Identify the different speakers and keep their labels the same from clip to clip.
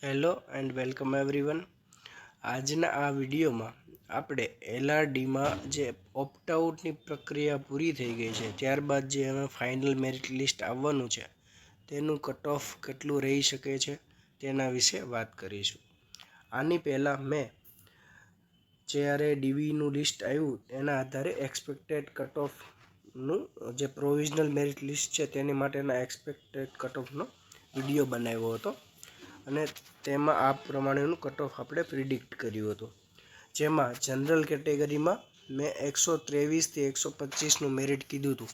Speaker 1: Hello and welcome everyone. આજના આ વિડીયોમાં આપણે એલઆરડીમાં જે ઓપ્ટ આઉટની પ્રક્રિયા પૂરી થઈ ગઈ છે, ત્યારબાદ જે હવે ફાઇનલ મેરિટ લિસ્ટ આવવાનું છે તેનું કટ ઓફ કેટલું રહી શકે છે તેના વિશે વાત કરીશું. આની પહેલાં મેં જ્યારે ડીવીનું લિસ્ટ આવ્યું એના આધારે એક્સપેક્ટેડ કટ ઓફનું જે પ્રોવિઝનલ મેરિટ લિસ્ટ છે તેની માટેના એક્સપેક્ટેડ કટ ઓફનો વિડીયો બનાવ્યો હતો અને તેમાં આ પ્રમાણેનું કટ ઓફ આપણે પ્રિડિક્ટ કર્યું હતું. જેમાં જનરલ કેટેગરીમાં મેં 123થી 125નું મેરિટ કીધું હતું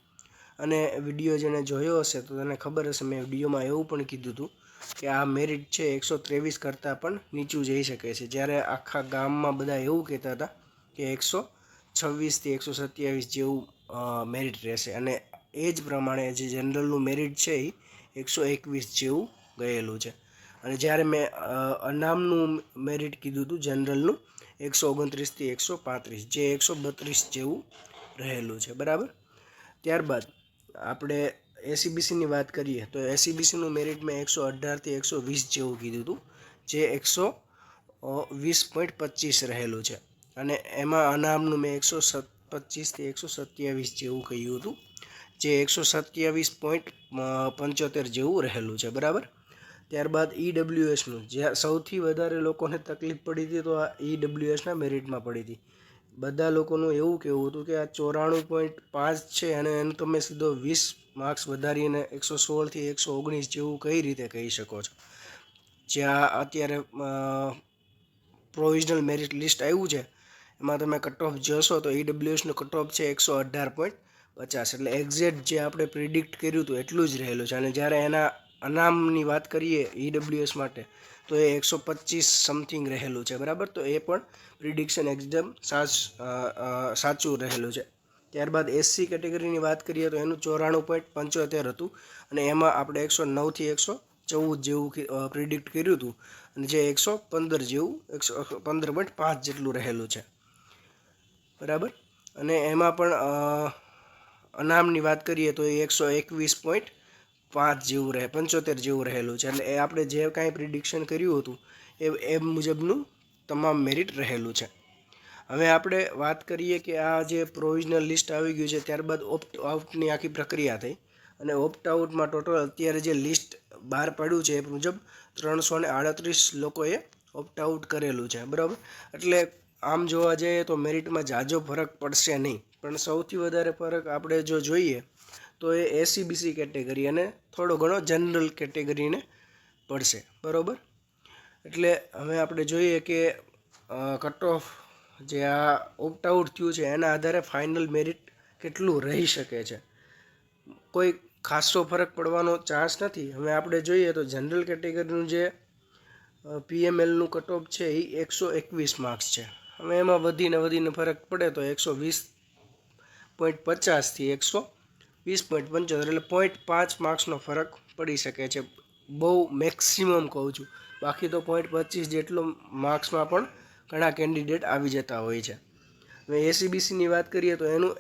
Speaker 1: અને વિડીયો જેને જોયો હશે તો તેને ખબર હશે, મેં વિડીયોમાં એવું પણ કીધું હતું કે આ મેરિટ છે 123 કરતાં પણ નીચું જઈ શકે છે. જ્યારે આખા ગામમાં બધા એવું કહેતા હતા કે 126થી 127 જેવું મેરિટ રહેશે અને એ જ પ્રમાણે જે જનરલનું મેરિટ છે એ 121 જેવું ગયેલું છે. અને જ્યારે મેં અનામનું મેરિટ કીધું હતું જનરલનું 129થી 135, જે 132 જેવું રહેલું છે. બરાબર. ત્યારબાદ આપણે એસીબીસીની વાત કરીએ તો એસીબીસીનું મેરિટ મેં 118થી 120 જેવું કીધું હતું, જે 120.25 રહેલું છે. અને એમાં અનામનું મેં 125થી 127 જેવું કહ્યું હતું, જે 127.75 જેવું રહેલું છે. બરાબર. ત્યારબાદ ઈડબ્લ્યુએસનું, જ્યાં સૌથી વધારે લોકોને તકલીફ પડી હતી તો આ ઈડબ્લ્યુએસના મેરિટમાં પડી હતી. બધા લોકોનું એવું કહેવું હતું કે આ 94.5 છે અને એનું તમે સીધો 20 માર્ક્સ વધારીને 116થી 119 જેવું કઈ રીતે કહી શકો છો. જ્યાં અત્યારે પ્રોવિઝનલ મેરિટ લિસ્ટ આવ્યું છે એમાં તમે કટ ઓફ જોશો તો ઈડબ્લ્યુએસનું કટ ઓફ છે 118.50, એટલે એક્ઝેક્ટ જે આપણે પ્રિડિક્ટ કર્યું હતું એટલું જ રહેલું છે. અને જ્યારે એના અનામની વાત કરીએ ઈડબ્લ્યુએસ માટે તો એ 125 સમથિંગ રહેલું છે. બરાબર. તો એ પણ પ્રિડિક્શન એકદમ સાચું રહેલું છે. ત્યારબાદ એસસી કેટેગરીની વાત કરીએ તો એનું 94.75 હતું અને એમાં આપણે 109થી 114 જેવું પ્રિડિક્ટ કર્યું હતું અને જે 115 જેવું 115.5 જેટલું રહેલું છે. બરાબર. અને એમાં પણ અનામની વાત કરીએ તો એ 121.5 જેવું 75 જેવું રહેલું છે. એટલે એ આપણે જે કાંઈ પ્રિડિક્શન કર્યું હતું એ મુજબનું તમામ મેરિટ રહેલું છે. હવે આપણે વાત કરીએ કે આ જે પ્રોવિઝનલ લિસ્ટ આવી ગયું છે ત્યારબાદ ઓપ્ટ આઉટની આખી પ્રક્રિયા થઈ અને ઓપ્ટ આઉટમાં ટોટલ અત્યારે જે લિસ્ટ બહાર પાડ્યું છે એ મુજબ 338 લોકોએ ઓપ્ટ આઉટ કરેલું છે. બરાબર. એટલે આમ જોવા જઈએ તો મેરિટમાં ઝાઝો ફરક પડશે નહીં, પણ સૌથી વધારે ફરક આપણે જો જોઈએ તો એ એસીબીસી કેટેગરી અને થોડો ઘણો જનરલ કેટેગરીને પડશે. બરાબર. એટલે હવે આપણે જોઈએ કે કટ ઓફ જે આ ઓપ્ટ આઉટ થયું છે એના આધારે ફાઇનલ મેરિટ કેટલું રહી શકે છે. કોઈ ખાસો ફરક પડવાનો ચાન્સ નથી. હવે આપણે જોઈએ તો જનરલ કેટેગરીનું જે પીએમએલનું કટ ઓફ છે એ 121 માર્ક્સ છે. હવે એમાં વધીને ફરક પડે તો 120.50થી 120.75, એટલે 0.5 માર્ક્સનો ફરક પડી શકે છે. બહુ મેક્સિમમ કહું છું, બાકી તો 0.25 જેટલો માર્ક્સમાં પણ ઘણા કેન્ડિડેટ આવી જતા હોય છે. હવે એસીબીસીની વાત કરીએ તો એનું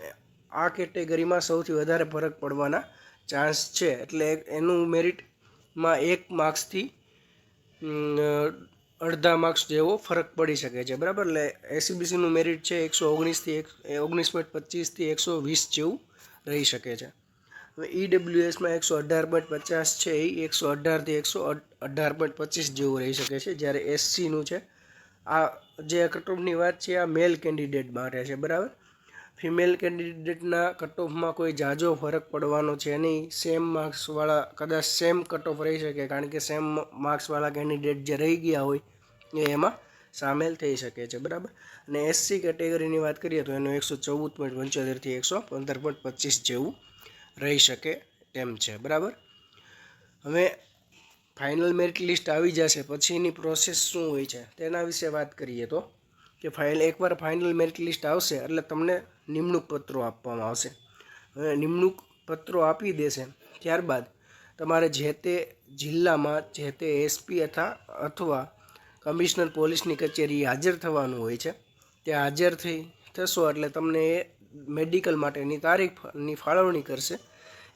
Speaker 1: આ કેટેગરીમાં સૌથી વધારે ફરક પડવાના ચાન્સ છે. એટલે એનું મેરિટમાં 1 માર્ક્સથી અડધા માર્ક્સ જેવો ફરક પડી શકે છે. બરાબર. એટલે એસીબીસીનું મેરિટ છે 119.25થી 120 જેવું રહી શકે છે. હવે ઈડબ્લ્યુએસમાં 118.50 છે એ 118થી 118.25 જેવું રહી શકે છે. જ્યારે એસસીનું છે, આ જે કટ ઓફની વાત છે આ મેલ કેન્ડિડેટ માટે છે. બરાબર. ફિમેલ કેન્ડિડેટના કટ ઓફમાં કોઈ ઝાઝો ફરક પડવાનો છે નહીં. સેમ માર્ક્સવાળા કદાચ સેમ કટ ઓફ રહી શકે, કારણ કે સેમ માર્ક્સવાળા કેન્ડિડેટ જે રહી ગયા હોય એ એમાં સામેલ થઈ શકે છે. બરાબર. અને એસસી કેટેગરીની વાત કરીએ તો એનું 114.75થી 115.25 જેવું રહી શકે તેમ છે. બરાબર. હવે ફાઇનલ મેરિટ લિસ્ટ આવી જશે પછીની પ્રોસેસ શું હોય છે તેના વિશે વાત કરીએ તો કે એકવાર ફાઇનલ મેરિટ લિસ્ટ આવશે એટલે તમને નિમણૂક પત્રો આપવામાં આવશે. હવે નિમણૂક પત્રો આપી દેશે ત્યારબાદ તમારે જે તે જિલ્લામાં જે તે એસપી અથવા કમિશનર પોલીસની કચેરીએ હાજર થવાનું હોય છે. ત્યાં હાજર થશો એટલે તમને એ મેડિકલ માટેની તારીખની ફાળવણી કરશે.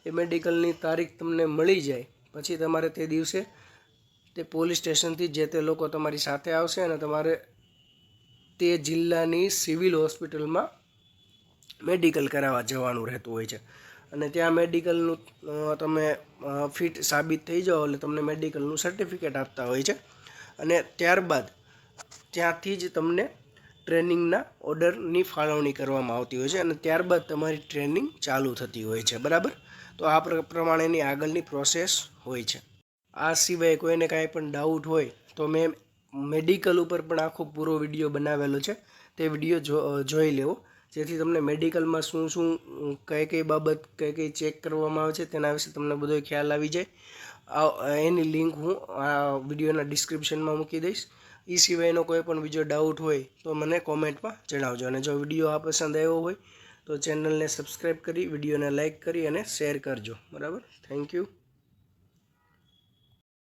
Speaker 1: એ મેડિકલની તારીખ તમને મળી જાય પછી તમારે તે દિવસે તે પોલીસ સ્ટેશનથી જે તે લોકો તમારી સાથે આવશે અને તમારે તે જિલ્લાની સિવિલ હોસ્પિટલમાં મેડિકલ કરાવવા જવાનું રહેતું હોય છે અને ત્યાં મેડિકલનું તમે ફિટ સાબિત થઈ જાઓ એટલે તમને મેડિકલનું સર્ટિફિકેટ આપતા હોય છે અને ત્યારબાદ ત્યાંથી જ તમને ટ્રેનિંગના ઓર્ડરની ફાળવણી કરવામાં આવતી હોય છે અને ત્યારબાદ તમારી ટ્રેનિંગ ચાલુ થતી હોય છે, બરાબર. તો આ પ્રમાણેની આગળની પ્રોસેસ હોય છે. આ સિવાય કોઈને કાંઈ પણ ડાઉટ હોય તો મેં મેડિકલ ઉપર પણ આખો પૂરો વિડીયો બનાવેલો છે, તે વિડીયો જોઈ લેવો, જેથી તમને મેડિકલમાં શું શું કઈ બાબત કઈ ચેક કરવામાં આવે છે તેના વિશે તમને બધો ખ્યાલ આવી જાય. એની લિંક હું આ વિડીયોના ડિસ્ક્રિપ્શનમાં મૂકી દઈશ. એ સિવાયનો કોઈ પણ બીજો ડાઉટ હોય તો મને કોમેન્ટમાં જણાવજો અને જો વિડીયો આ પસંદ આવ્યો હોય તો ચેનલને સબસ્ક્રાઈબ કરી, વિડીયોને લાઇક કરી અને શેર કરજો, બરાબર. Thank you.